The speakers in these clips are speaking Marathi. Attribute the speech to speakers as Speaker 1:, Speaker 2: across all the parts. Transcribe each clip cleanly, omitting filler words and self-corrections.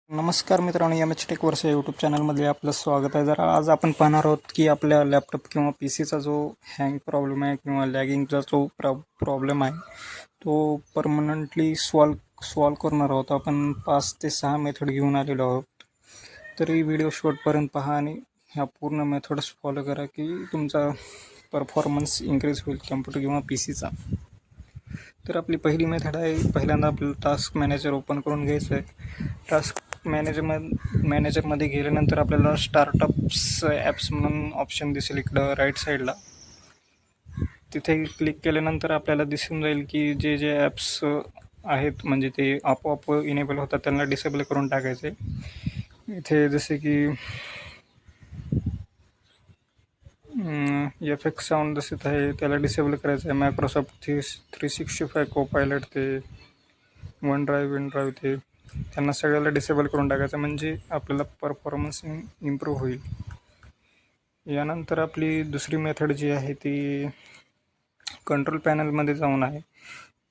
Speaker 1: नमस्कार मित्रांनो, एम एच टेक वर्ष यूट्यूब चॅनलमध्ये आपलं स्वागत आहे. आज आपण पाहणार आहोत की आपल्या लॅपटॉप किंवा पी सीचा जो हँग प्रॉब्लेम आहे किंवा लॅगिंगचा जो प्रॉब्लेम आहे तो परमनंटली सॉल्व करणार आहोत. आपण 5 ते 6 मेथड घेऊन आलेलो आहोत. तरी व्हिडिओ शेवटपर्यंत पहा आणि ह्या पूर्ण मेथड्स फॉलो करा की तुमचा परफॉर्मन्स इन्क्रीज होईल कम्प्युटर किंवा पी सीचा. तर आपली पहिली मेथड आहे, पहिल्यांदा आपल्याला टास्क मॅनेजर ओपन करून घ्यायचं आहे. टास्क मॅनेजरमध्ये गेल्यानंतर आपल्याला स्टार्टअप्स ॲप्स म्हणून ऑप्शन दिसेल इकडं राईट साईडला. तिथे क्लिक केल्यानंतर आपल्याला दिसून जाईल की जे ॲप्स आहेत म्हणजे ते आपोआप इनेबल होतात त्यांना डिसेबल करून टाकायचे. इथे जसे की एफएक्स साऊंड दिसत आहे, त्याला डिसेबल करायचं आहे. मायक्रोसॉफ्ट 365 कोपायलट ते वन ड्राईव्ह ते त्यांना सगळ्याला डिसेबल करून टाकायचं म्हणजे आपल्याला परफॉर्मन्स इम्प्रूव्ह होईल. यानंतर आपली दुसरी मेथड जी आहे ती कंट्रोल पॅनलमध्ये जाऊन आहे.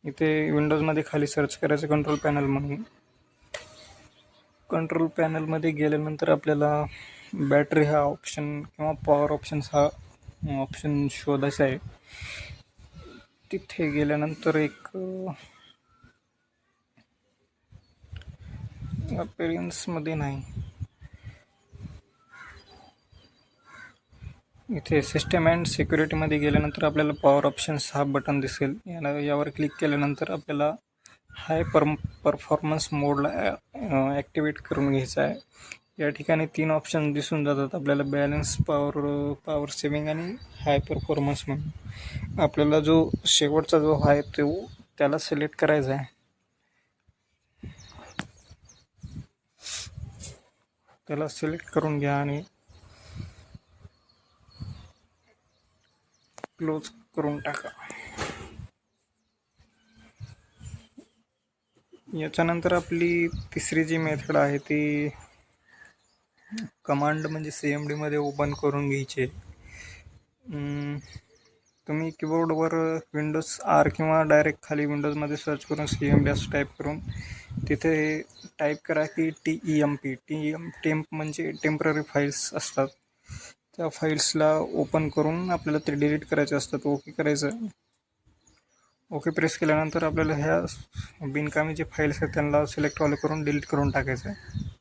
Speaker 1: इथे विंडोजमध्ये खाली सर्च करायचं कंट्रोल पॅनल म्हणून. कंट्रोल पॅनलमध्ये गेल्यानंतर आपल्याला बॅटरी हा ऑप्शन किंवा पॉवर ऑप्शन्स हा ऑप्शन शोधायचा आहे. तिथे गेल्यानंतर एक अपीअरन्समध्ये नाही, इथे सिस्टम अँड सिक्युरिटीमध्ये गेल्यानंतर आपल्याला पॉवर ऑप्शन्स हा बटन दिसेल. यावर क्लिक केल्यानंतर आपल्याला हाय परफॉर्मन्स मोडला ॲक्टिवेट करून घ्यायचा आहे. या ठिकाणी 3 ऑप्शन दिसून जातात आपल्याला, बॅलन्स, पॉवर सेविंग आणि हाय परफॉर्मन्स म्हणून. आपल्याला जो शेवटचा जो आहे तो त्याला सिलेक्ट करायचा आहे. त्याला सिलेक्ट करून घ्या आणि क्लोज करून टाका. याच्यानंतर आपली तिसरी जी मेथड आहे ती कमांड म्हणजे CMD मध्ये ओपन करून घ्यायचे. तुम्ही कीबोर्डवर विंडोज R किंवा डायरेक्ट खाली विंडोजमध्ये सर्च करून CMD असं टाईप करून तिथे टाईप करा की टेम्प म्हणजे टेम्पररी फाईल्स असतात. त्या फाईल्सला ओपन करून आपल्याला ते डिलीट करायचे असतात. ओके करायचं. ओके प्रेस केल्यानंतर आपल्याला ह्या बिनकामी जे फाईल्स आहेत त्यांना सिलेक्ट ऑल करून डिलीट करून टाकायचं आहे.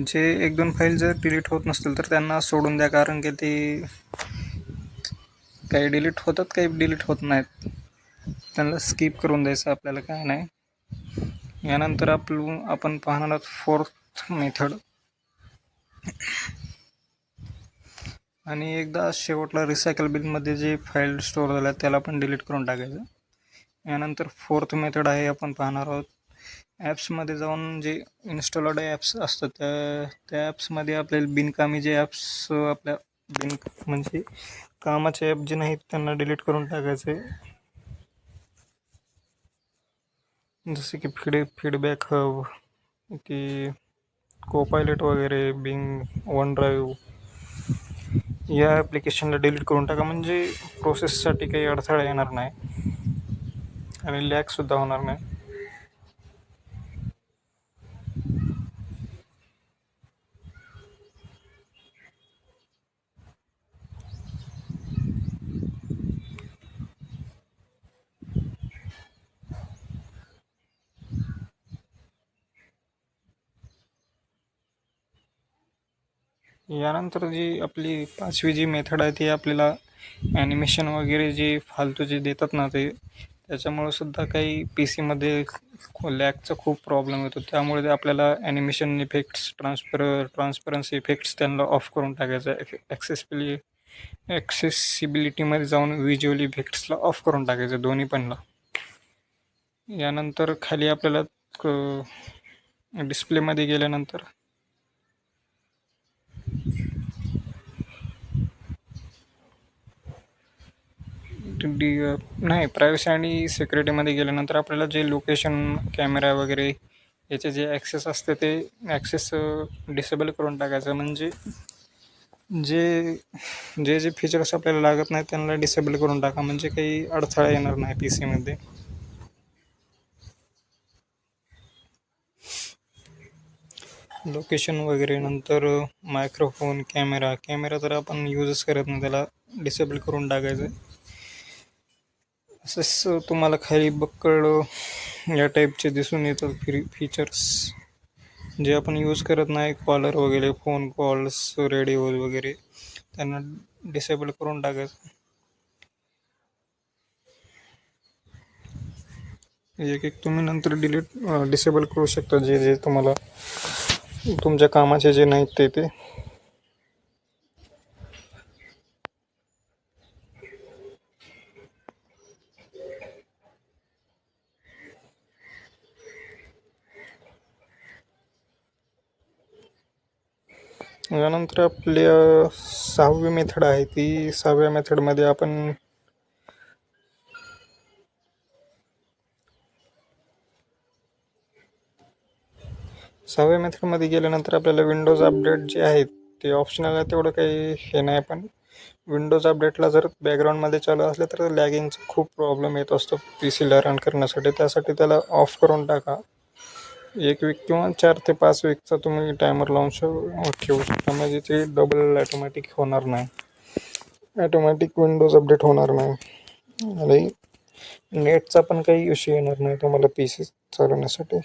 Speaker 1: जे 1-2 फाईल जर डिलीट होत नसतील तर त्यांना सोडून द्या, कारण की ते काही डिलीट होतात काही डिलीट होत नाहीत. त्यांना स्किप करून द्यायचं आपल्याला, काय नाही. यानंतर आपण पाहणार आहोत 4th मेथड. आणि एकदा शेवटला रिसायकल बिनमध्ये जे फाईल स्टोअर झाल्या त्याला पण डिलीट करून टाकायचं. यानंतर 4th मेथड आहे, आपण पाहणार आहोत ॲप्समध्ये जाऊन जे इन्स्टॉल्ड ॲप्स असतात त्या ॲप्समध्ये आपल्याला बिनकामी जे ॲप्स आपल्या म्हणजे कामाचे ॲप जे नाहीत त्यांना डिलीट करून टाकायचे. जसे की फीडबॅक हब, की कोपायलट वगैरे, बिंग, वन ड्राईव्ह या ॲप्लिकेशनला डिलीट करून टाका म्हणजे प्रोसेससाठी काही अडथळा येणार नाही आणि लॅगसुद्धा होणार नाही. यानंतर जी आपली 5वी जी मेथड आहे ती आपल्याला ॲनिमेशन वगैरे जे फालतू जे देतात ना ते त्याच्यामुळे सुद्धा काही पी सीमध्ये लॅगचा खूप प्रॉब्लेम येतो. त्यामुळे आपल्याला ॲनिमेशन इफेक्ट्स, ट्रान्सपरन्सी इफेक्ट्स त्यांना ऑफ करून टाकायचं आहे. ॲक्सेसिबिलिटीमध्ये जाऊन व्हिज्युअल इफेक्ट्सला ऑफ करून टाकायचं, दोन्ही पणला. यानंतर खाली आपल्याला डिस्प्लेमध्ये गेल्यानंतर प्रायव्हसी आणि सिक्युरिटीमध्ये गेल्यानंतर आपल्याला जे लोकेशन, कॅमेरा वगैरे याचे जे ॲक्सेस असते ते ॲक्सेस डिसेबल करून टाकायचं म्हणजे जे जे जे फीचर्स आपल्याला लागत नाही त्यांना डिसेबल करून टाका, म्हणजे काही अडथळा येणार नाही पी सीमध्ये. लोकेशन वगैरे, नंतर मायक्रोफोन, कॅमेरा तर आपण यूजच करत नाही, त्याला डिसेबल करून टाकायचं. असंच तुम्हाला खाली बक्कळ या टाईपचे दिसून येतात फीचर्स, जे आपण यूज करत नाही, कॉलर वगैरे, फोन कॉल्स, रेडिओ वगैरे, त्यांना डिसेबल करून टाकायचं. एक एक तुम्ही नंतर डिसेबल करू शकता, जे जे तुम्हाला तुमच्या कामाचे जे नाहीत ते. यानंतर आपल्या 6वी मेथड आहे, ती 6व्या मेथडमध्ये आपण मेथडमध्ये गेल्यानंतर आपल्याला विंडोज अपडेट जे आहेत ते ऑप्शनल आहे, तेवढं काही हे नाही. पण विंडोज अपडेटला जर बॅकग्राऊंडमध्ये चालू असले तर लॅगिंगचा खूप प्रॉब्लेम येत असतो पी सीला रन करण्यासाठी. त्यासाठी त्याला ऑफ करून टाका. 1 वीक किंवा 4 ते 5 वीकचा तुम्ही टायमर लावून ठेवू शकता, म्हणजे ते डबल ॲटोमॅटिक होणार नाही, ॲटोमॅटिक विंडोज अपडेट होणार नाही, आणि नेटचा पण काही इश्यू येणार नाही तुम्हाला पी सी चालवण्यासाठी.